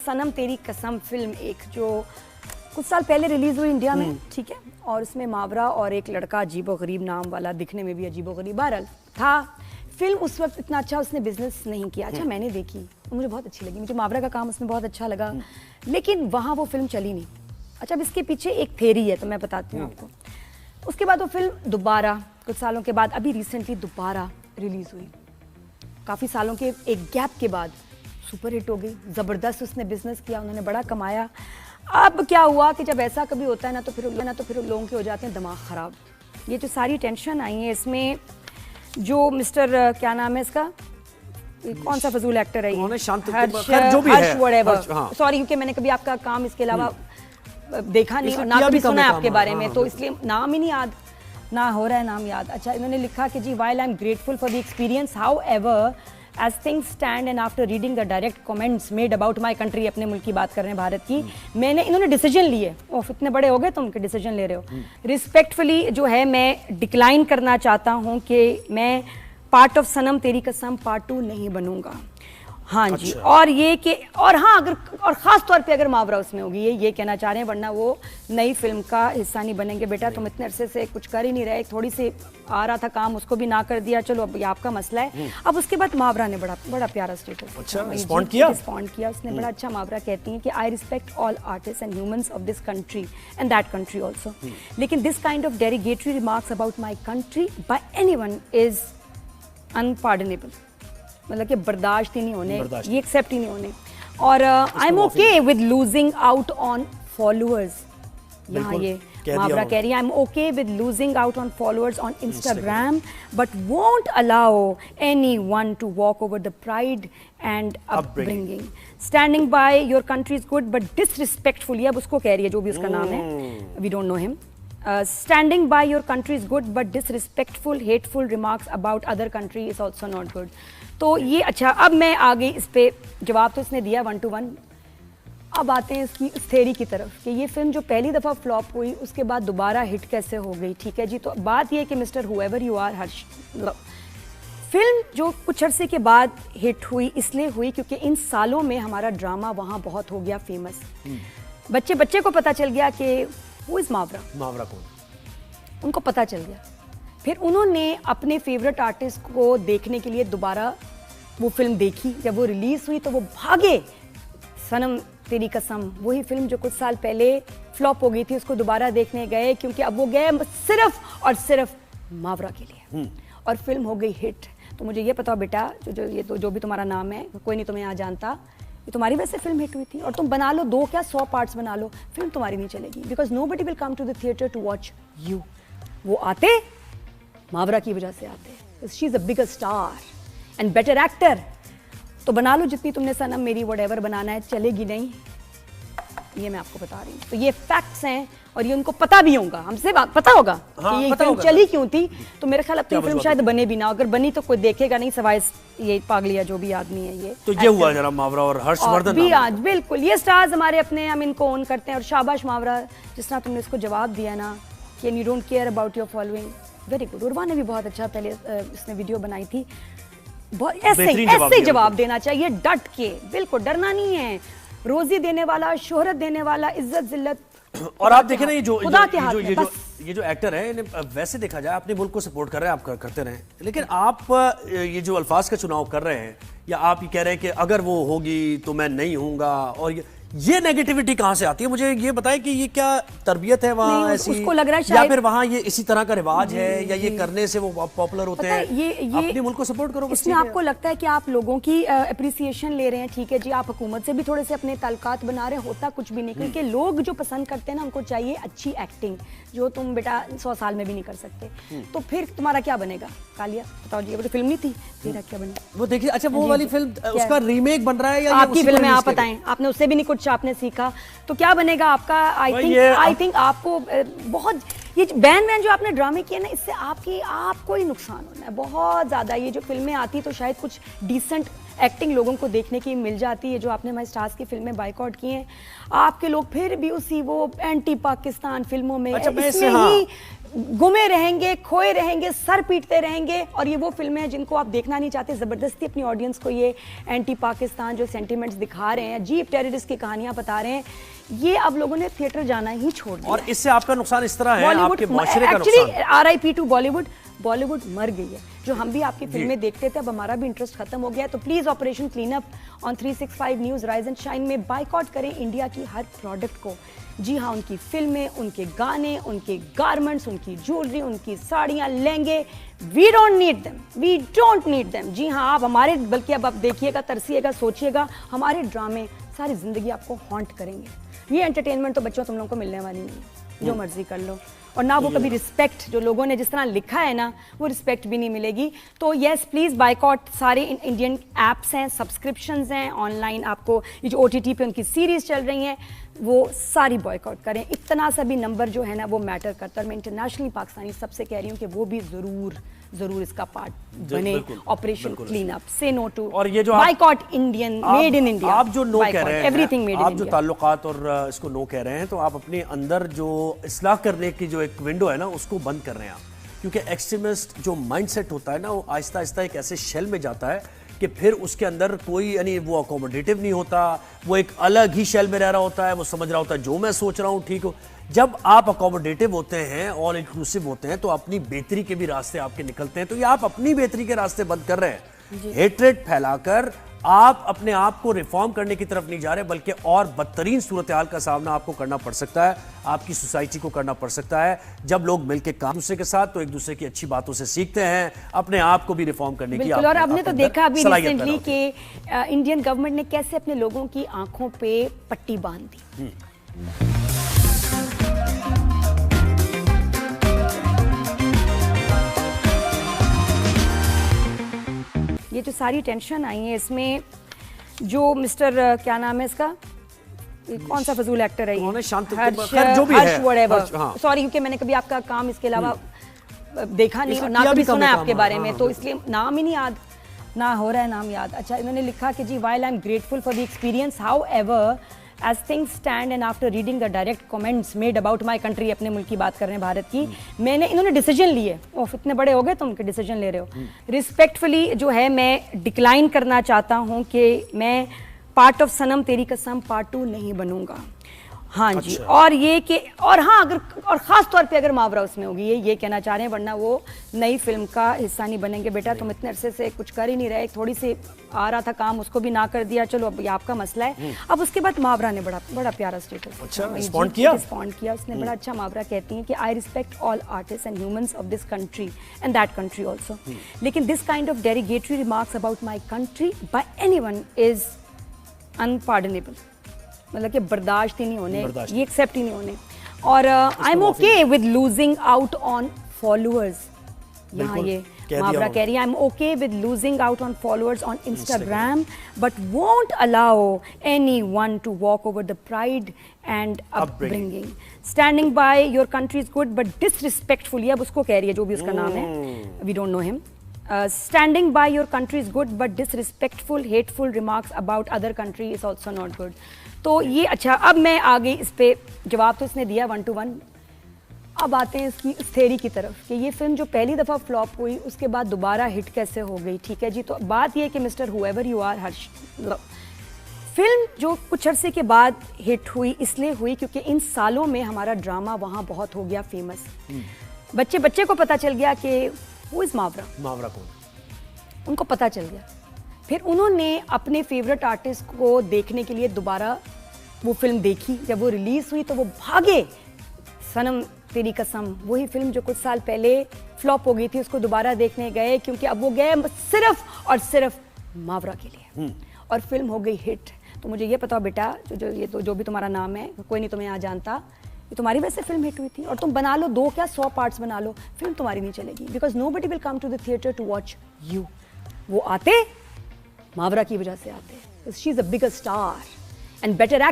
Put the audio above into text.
सनम तेरी कसम फिल्म एक जो कुछ साल पहले रिलीज हुई इंडिया में, ठीक है, और उसमें मावरा और एक लड़का अजीबोगरीब नाम वाला, दिखने में भी अजीबोगरीब बहरहाल था। फिल्म उस वक्त इतना अच्छा उसने बिजनेस नहीं किया। अच्छा मैंने देखी, मुझे बहुत अच्छी लगी, मुझे मावरा का काम उसमें बहुत अच्छा लगा, लेकिन वहाँ वो फिल्म चली नहीं। अच्छा अब इसके पीछे एक थेरी है तो मैं बताती हूँ आपको। उसके बाद वो फिल्म दोबारा कुछ सालों के बाद अभी रिसेंटली दोबारा रिलीज हुई, काफ़ी सालों के एक गैप के बाद सुपर हिट हो गई, ज़बरदस्त उसने बिजनेस किया, उन्होंने बड़ा कमाया। अब क्या हुआ कि जब ऐसा कभी होता है ना तो फिर लोगों के हो जाते हैं दिमाग ख़राब। ये जो सारी टेंशन आई है इसमें, जो मिस्टर क्या नाम है इसका, कौन सा फजूल एक्टर है, हर्ष सॉरी, क्योंकि मैंने कभी आपका काम इसके अलावा देखा नहीं और ना कभी सुना है आपके बारे में, तो इसलिए नाम ही नहीं याद ना हो रहा है, नाम याद। अच्छा इन्होंने लिखा कि जी while I am grateful for the experience, however as things stand and after reading the direct comments made about my country, अपने मुल्क की बात कर रहे हैं, भारत की, मैंने इन्होंने डिसीजन लिए, ओह इतने बड़े हो गए तुम के डिसीजन ले रहे हो, रिस्पेक्टफुली जो है मैं डिक्लाइन करना चाहता हूँ कि मैं पार्ट ऑफ सनम तेरी कसम पार्ट 2 नहीं बनूंगा। हाँ जी, अच्छा। और ये कि और हाँ अगर और ख़ास तौर पे अगर मावरा उसमें होगी, ये कहना चाह रहे हैं, वरना वो नई फिल्म का हिस्सा नहीं बनेंगे। बेटा तुम इतने अरसे से कुछ कर ही नहीं रहे, थोड़ी सी आ रहा था काम उसको भी ना कर दिया, चलो अब ये आपका मसला है। अब उसके बाद मावरा ने बड़ा प्यारा स्टेटस रिस्पॉन्ड किया उसने, बड़ा अच्छा। मावरा कहती हैं कि I respect all artist and humans of this country and that country also, लेकिन this kind of derogatory remarks about my country by anyone is unpardonable, मतलब कि बर्दाश्त ही नहीं होने, ये एक्सेप्ट ही नहीं होने। और I am okay with losing out on followers, यहाँ ये मावरा कह रही है, I am okay with losing out on followers on Instagram but won't allow anyone to walk over the pride and upbringing, standing by your country is good but disrespectful, अब उसको कह रही है जो भी उसका नाम है, we don't know him, standing by your country is good but disrespectful hateful remarks about other country is also not good। तो ये अच्छा, अब मैं आ गई इस पे, जवाब तो इसने दिया 1 to 1। अब आते हैं इसकी इस थेरी की तरफ कि ये फिल्म जो पहली दफ़ा फ्लॉप हुई उसके बाद दोबारा हिट कैसे हो गई। ठीक है जी, तो बात ये है कि mister whoever you are Harsh, film जो कुछ अरसे के बाद हिट हुई इसलिए हुई क्योंकि इन सालों में हमारा ड्रामा वहाँ बहुत हो गया फेमस, बच्चे को पता चल गया कि वो इस मावरा कौन, उनको पता चल गया। फिर उन्होंने अपने फेवरेट आर्टिस्ट को देखने के लिए दोबारा वो फिल्म देखी, जब वो रिलीज हुई तो वो भागे सनम तेरी कसम, वही फिल्म जो कुछ साल पहले फ्लॉप हो गई थी, उसको दोबारा देखने गए क्योंकि अब वो गए सिर्फ और सिर्फ मावरा के लिए, और फिल्म हो गई हिट। तो मुझे ये पता बेटा, जो भी तुम्हारा नाम है, कोई नहीं तुम्हें यहाँ जानता, ये तुम्हारी वजह से फिल्म हिट हुई थी, और तुम बना लो 2 क्या 100 पार्ट्स बना लो, फिल्म तुम्हारी नहीं चलेगी, because nobody will come to the theatre to watch you. वो आते मावरा की वजह से आते, she is a bigger star and better actor, तो बना लो जितनी तुमने सनम मेरी व्हाटएवर बनाना है, चलेगी नहीं, ये मैं आपको बता रही हूँ। तो ये फैक्ट्स हैं और ये उनको पता भी होगा, हमसे पता होगा कि ये फिल्म चली क्यों थी, तो मेरे ख्याल अपनी फिल्म शायद बने भी ना, अगर बनी तो कोई देखेगा नहीं सवाए ये पागलिया जो भी आदमी है ये। तो ये हुआ जरा मावरा और हर्षवर्धन भी आज बिल्कुल ये स्टार्स हमारे अपने, हम इनको ऑन करते हैं, और शाबाश मावरा, जिस तरह तुमने इसको जवाब दिया ना कि you don't care about your following, very good. Urwa ने भी बहुत अच्छा पहले इसने वीडियो बनाई थी, ऐसे जवाब देना चाहिए डट के, बिल्कुल डरना नहीं है, रोजी देने वाला, शोहरत देने वाला, इज्जत जिल्लत। और आप देखें ना ये जो एक्टर है, वैसे देखा जाए अपने मुल्क को सपोर्ट कर रहे हैं, आप करते रहे, लेकिन आप ये जो अल्फाज का चुनाव कर रहे हैं, या आप ये कह रहे हैं कि अगर वो होगी तो मैं नहीं होऊंगा, और ये नेगेटिविटी कहाँ से आती है? मुझे ये बताएं कि ये क्या तरबियत है वहाँ ऐसी, उसको लग रहा है या फिर वहाँ ये इसी तरह का रिवाज है, या ये करने से वो पॉपुलर होते हैं? ये अपने मुल्क को सपोर्ट करो, इसमें आपको लगता है कि आप लोगों की अप्रिसिएशन ले रहे हैं, ठीक है जी, आप हुकूमत से भी थोड़े से अपने ताल्लुकात बना रहे, होता कुछ भी नहीं, क्योंकि लोग जो पसंद करते हैं ना, उनको चाहिए अच्छी एक्टिंग, जो तुम बेटा 100 साल में भी नहीं कर सकते, तो फिर तुम्हारा क्या बनेगा? कालिया बताओ जी, वो तो फिल्म नहीं थी, तेरा क्या बनेगा? वो देखिए, अच्छा वो वाली फिल्म उसका रीमेक बन रहा है या आपकी फिल्म है, आप बताएं, आपने उससे भी नहीं कुछ आपने सीखा, तो क्या बनेगा आपका? आई थिंक आपको बहुत ये बैन जो आपने ड्रामे किए ना, इससे आपको ही नुकसान होना है बहुत ज्यादा। ये जो फिल्में आती तो शायद कुछ डिसेंट एक्टिंग लोगों को देखने की मिल जाती है, जो आपने हमारे स्टार्स की फिल्में बाइकआउट की हैं, आपके लोग फिर भी उसी वो एंटी पाकिस्तान फिल्मों में, अच्छा, इसमें ही गुमे रहेंगे, खोए रहेंगे, सर पीटते रहेंगे। और ये वो फिल्में हैं जिनको आप देखना नहीं चाहते, ज़बरदस्ती अपनी ऑडियंस को ये एंटी पाकिस्तान जो सेंटिमेंट्स दिखा रहे हैं, अजीब टेररिस्ट की कहानियां बता रहे हैं, ये अब लोगों ने थिएटर जाना ही छोड़ दिया। और इससे आपका नुकसान इस तरह है, आपके माशरे का नुकसान। RIP to Bollywood. बॉलीवुड मर गई है। जो हम भी आपकी फिल्में देखते थे, अब हमारा भी इंटरेस्ट खत्म हो गया है। तो please operation clean up on 365 news rise and shine में बाइकआउट करें इंडिया की हर प्रोडक्ट को। जी हाँ, उनकी फिल्में, उनके गाने, उनके गारमेंट्स, उनकी ज्वेलरी, उनकी साड़ियाँ, लहंगे, we don't need them, we don't need them. जी हाँ, आप हमारे, बल्कि अब आप देखिएगा, तरसिएगा, सोचिएगा, हमारे ड्रामे सारी जिंदगी आपको हॉन्ट करेंगे। ये एंटरटेनमेंट तो बच्चों तुम लोगों को मिलने वाली नहीं, जो मर्जी कर लो। और ना वो कभी रिस्पेक्ट, जो लोगों ने जिस तरह लिखा है ना, वो रिस्पेक्ट भी नहीं मिलेगी। तो येस, प्लीज़ बाइकआउट सारे इंडियन ऐप्स हैं, सब्सक्रिप्शंस हैं ऑनलाइन, आपको ये जो OTT पे उनकी सीरीज चल रही हैं, वो सारी बॉयकॉट करें। इतना सा भी नंबर जो है ना वो मैटर करता है। मैं इंटरनेशनली पाकिस्तानी सबसे कह रही हूँ कि वो भी ज़रूर इसका पार्ट बने। ऑपरेशन क्लीन अप, से नो टू, और ये जो boycott Indian, made in India. आप जो नो कह रहे हैं, एवरीथिंग मेड इन आप जो ताल्लुकात और इसको नो कह रहे हैं, तो आप अपने अंदर जो इस्लाह करने की जो एक विंडो है ना, उसको बंद कर रहे हैं आप। क्योंकि एक्सट्रीमिस्ट जो माइंडसेट होता है ना, वो आहिस्ता आहिस्ता एक ऐसे शेल में जाता है कि फिर उसके अंदर कोई, यानी वो अकोमोडेटिव नहीं होता, वो एक अलग ही शेल में रह रहा होता है, वो समझ रहा होता है जो मैं सोच रहा हूँ ठीक हो। जब आप अकोमोडेटिव होते हैं, ऑल इंक्लूसिव होते हैं, तो अपनी बेहतरी के भी रास्ते आपके निकलते हैं। तो ये आप अपनी बेहतरी के रास्ते बंद कर रहे हैं। हेट्रेड फैलाकर आप अपने आप को रिफॉर्म करने की तरफ नहीं जा रहे, बल्कि और बदतरीन सूरत हाल का सामना आपको करना पड़ सकता है, आपकी सोसाइटी को करना पड़ सकता है। जब लोग मिलकर काम दूसरे के साथ, तो एक दूसरे की अच्छी बातों से सीखते हैं, अपने आप को भी रिफॉर्म करने की। और आपने तो देखा अभी रिसेंटली कि इंडियन गवर्नमेंट ने कैसे अपने लोगों की आंखों पे पट्टी बांध दी। ये जो सारी टेंशन आई है, इसमें जो मिस्टर क्या नाम है इसका, कौन सा फजूल एक्टर है ये, सॉरी, क्योंकि मैंने कभी आपका काम इसके अलावा देखा नहीं और ना कभी सुना है आपके बारे में, तो इसलिए नाम ही नहीं याद, ना हो रहा है नाम याद। अच्छा, इन्होंने लिखा कि जी, while I'm grateful for the experience, however as things stand and after reading the direct comments made about my country, अपने मुल्क की बात कर रहे हैं, भारत की, मैंने, इन्होंने डिसीजन लिए। ओह, इतने बड़े हो गए तुम कि डिसीजन ले रहे हो। रिस्पेक्टफुली जो है मैं डिक्लाइन करना चाहता हूँ कि मैं पार्ट ऑफ सनम तेरी कसम पार्ट 2 नहीं बनूंगा। हाँ जी। अच्छा। और ये कि, और हाँ, अगर, और ख़ास तौर पे अगर मावरा उसमें होगी, ये कहना चाह रहे हैं, वरना वो नई फिल्म का हिस्सा नहीं बनेंगे। बेटा तुम इतने अरसे से कुछ कर ही नहीं रहे, थोड़ी सी आ रहा था काम, उसको भी ना कर दिया, चलो अब ये आपका मसला है। अब उसके बाद मावरा ने बड़ा प्यारा स्टेटस रिस्पॉन्ड किया उसने, बड़ा अच्छा मावरा कहती हैं कि I respect all artist and humans of this country and that country also, लेकिन this kind of derogatory remarks about my country by anyone is unpardonable. मतलब कि बर्दाश्त ही नहीं होने, ये एक्सेप्ट ही नहीं होने। और I am okay with losing out on followers. यहाँ ये मावरा कह रही है, I am okay with losing out on followers on Instagram but won't allow anyone to walk over the pride and upbringing. Standing by your country is good but disrespectful, अब उसको कह रही है जो भी उसका नाम है, we don't know him. Standing by your country is good but disrespectful, hateful remarks about other country is also not good. तो ये अच्छा, अब मैं आगे इस पे जवाब तो इसने दिया 1 to 1। अब आते हैं इसकी थ्योरी की तरफ कि ये फिल्म जो पहली दफ़ा फ्लॉप हुई, उसके बाद दोबारा हिट कैसे हो गई। ठीक है जी, तो बात ये है कि mister whoever you are, Harsh, film जो कुछ अरसे के बाद हिट हुई, इसलिए हुई क्योंकि इन सालों में हमारा ड्रामा वहाँ बहुत हो गया फेमस। बच्चे को पता चल गया कि वो इस मावरा कौन, उनको पता चल गया। फिर उन्होंने अपने फेवरेट आर्टिस्ट को देखने के लिए दोबारा वो फिल्म देखी। जब वो रिलीज हुई तो वो भागे, सनम तेरी कसम, वही फिल्म जो कुछ साल पहले फ्लॉप हो गई थी, उसको दोबारा देखने गए, क्योंकि अब वो गए सिर्फ और सिर्फ मावरा के लिए, और फिल्म हो गई हिट। तो मुझे ये बताओ बेटा, जो भी तुम्हारा नाम है, कोई नहीं तुम्हें यहाँ जानता, तुम्हारी वजह से फिल्म हिट हुई थी, और तुम बना लो 2 क्या 100 पार्ट्स बना लो, फिल्म तुम्हारी नहीं चलेगी, because nobody will come to the theatre to watch you. वो आते मावरा की वजह से आते, she is a bigger star and better